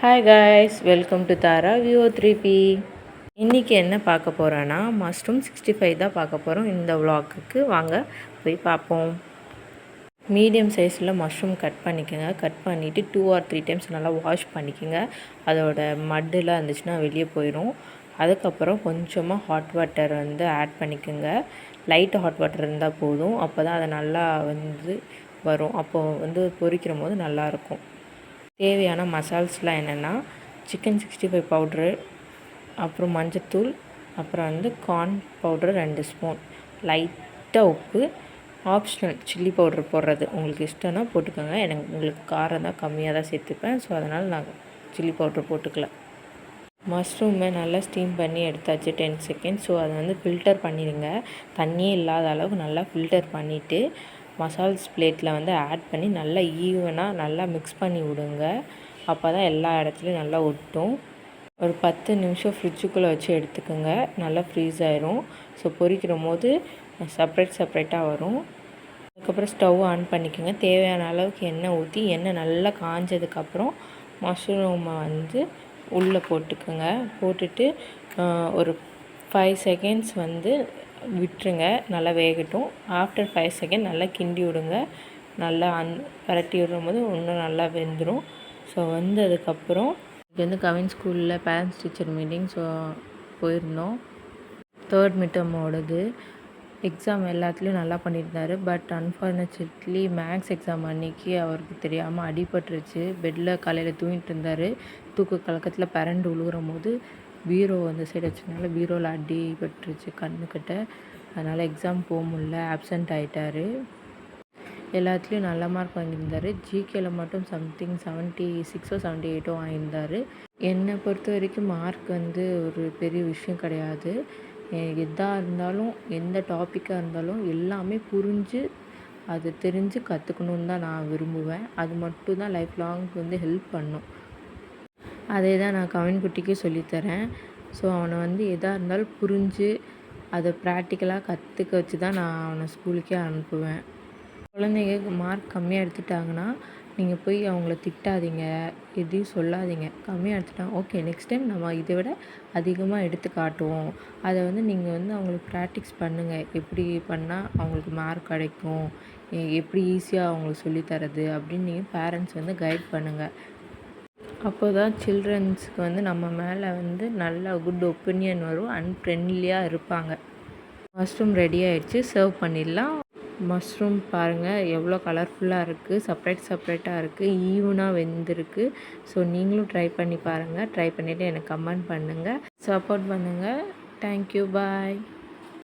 Hi guys, welcome to Tara view 3P. இன்றைக்கி என்ன பார்க்க போகிறோன்னா மஷ்ரூம் 65 தான் பார்க்க போகிறோம். இந்த விலாக்குக்கு வாங்க போய் பார்ப்போம். மீடியம் சைஸில் மஷ்ரூம் கட் பண்ணிக்கோங்க. கட் பண்ணிவிட்டு 2 or 3 டைம்ஸ் நல்லா வாஷ் பண்ணிக்கோங்க. அதோட மட்டெலாம் இருந்துச்சுன்னா வெளியே போயிடும். அதுக்கப்புறம் கொஞ்சமாக ஹாட் வாட்டர் ஆட் பண்ணிக்கோங்க. லைட்டு ஹாட் வாட்டர் இருந்தால் போதும். அப்போ தான் அதை நல்லா வரும். அப்போது பொரிக்கிற போது நல்லாயிருக்கும். தேவையான மசால்ஸ்லாம் என்னென்னா சிக்கன் 65 பவுட்ரு, அப்புறம் மஞ்சத்தூள், அப்புறம் கார்ன் பவுட்ரு 2 ஸ்பூன், லைட்டாக உப்பு, ஆப்ஷனல் சில்லி பவுட்ரு போடுறது உங்களுக்கு இஷ்டம்னா போட்டுக்கோங்க. உங்களுக்கு காரம் தான் கம்மியாக தான் சேர்த்துப்பேன். ஸோ அதனால் நான் சில்லி பவுட்ரு போட்டுக்கல. மஷ்ரூமை நல்லா ஸ்டீம் பண்ணி எடுத்தாச்சு 10 செகண்ட்ஸ். ஸோ அதை ஃபில்டர் பண்ணிடுங்க. தண்ணியே இல்லாத அளவுக்கு நல்லா ஃபில்டர் பண்ணிவிட்டு மசால்ஸ் பிளேட்டில் ஆட் பண்ணி நல்லா ஈவனாக நல்லா மிக்ஸ் பண்ணி விடுங்க. அப்போ தான் எல்லா இடத்துலையும் நல்லா ஒட்டும். ஒரு 10 நிமிஷம் ஃப்ரிட்ஜுக்குள்ளே வச்சு எடுத்துக்கோங்க. நல்லா ஃப்ரீஸ் ஆயிரும். ஸோ பொரிக்கிற போது செப்ரேட்டாக வரும். அதுக்கப்புறம் ஸ்டவ் ஆன் பண்ணிக்கோங்க. தேவையான அளவுக்கு எண்ணெய் ஊற்றி எண்ணெய் நல்லா காஞ்சதுக்கப்புறம் மஷ்ரூமை உள்ளே போட்டுக்கோங்க. போட்டுட்டு ஒரு 5 செகண்ட்ஸ் விட்டுருங்க. நல்லா வேகட்டும். ஆஃப்டர் 5 செகண்ட் நல்லா கிண்டி விடுங்க. நல்லா பரட்டி விடும்போது இன்னும் நல்லா வெந்துடும். ஸோ அதுக்கப்புறம் இது கவின் ஸ்கூலில் பேரண்ட்ஸ் டீச்சர் மீட்டிங். ஸோ போயிருந்தோம். 3rd மிட்டமோடது எக்ஸாம் எல்லாத்துலேயும் நல்லா பண்ணியிருந்தார். பட் அன்ஃபார்ச்சுனேட்லி மேக்ஸ் எக்ஸாம் அன்றைக்கி அவருக்கு தெரியாமல் அடிபட்டுருச்சு. பெட்டில் காலையில் தூங்கிட்டு இருந்தார். தூக்க கலக்கத்தில் பரண்டு விழுகிற போது பீரோ சைடு வச்சதுனால பீரோவில் அடிபட்டுருச்சு கண்ணுக்கிட்ட. அதனால் எக்ஸாம் போக முடியல, ஆப்சண்ட் ஆகிட்டார். எல்லாத்துலேயும் நல்ல மார்க் வாங்கியிருந்தார். ஜிகேயில் மட்டும் சம்திங் 76 or 78 வாங்கியிருந்தார். என்னை பொறுத்த வரைக்கும் மார்க் ஒரு பெரிய விஷயம் கிடையாது. எதாக இருந்தாலும் எந்த டாப்பிக்காக இருந்தாலும் எல்லாமே புரிஞ்சு அது தெரிஞ்சு கற்றுக்கணுன்னு தான் நான் விரும்புவேன். அது மட்டும் தான் லைஃப் லாங் ஹெல்ப் பண்ணும். அதே தான் நான் கவின் குட்டிக்கு சொல்லித்தரேன். ஸோ அவனை எதாக இருந்தாலும் புரிஞ்சு அதை ப்ராக்டிக்கலாக கற்றுக்க வச்சு தான் நான் அவனை ஸ்கூலுக்கே அனுப்புவேன். குழந்தைங்க மார்க் கம்மியாக எடுத்துட்டாங்கன்னா நீங்கள் போய் அவங்கள திட்டாதீங்க, எதையும் சொல்லாதீங்க. கம்மியாக எடுத்துட்டாங்க, ஓகே நெக்ஸ்ட் டைம் நம்ம இதை விட அதிகமாக எடுத்து காட்டுவோம். அதை நீங்கள் அவங்களுக்கு ப்ராக்டிஸ் பண்ணுங்கள். எப்படி பண்ணால் அவங்களுக்கு மார்க் கிடைக்கும், எப்படி ஈஸியாக அவங்களுக்கு சொல்லித்தரது அப்படின்னு நீங்கள் பேரண்ட்ஸ் கைட் பண்ணுங்கள். அப்போ தான் சில்ட்ரன்ஸுக்கு நம்ம மேலே நல்ல குட் ஒப்பீனியன் வரும் அண்ட் ஃப்ரெண்ட்லியாக இருப்பாங்க. மஷ்ரூம் ரெடி ஆகிடுச்சு, சர்வ் பண்ணிடலாம். மஷ்ரூம் பாருங்கள் எவ்வளோ கலர்ஃபுல்லாக இருக்குது, செப்ரேட்டாக இருக்குது, ஈவனாக வெந்திருக்கு. ஸோ நீங்களும் ட்ரை பண்ணி பாருங்கள். ட்ரை பண்ணிவிட்டு எனக்கு கமெண்ட் பண்ணுங்கள், சப்போர்ட் பண்ணுங்கள். தேங்க்யூ, பாய்.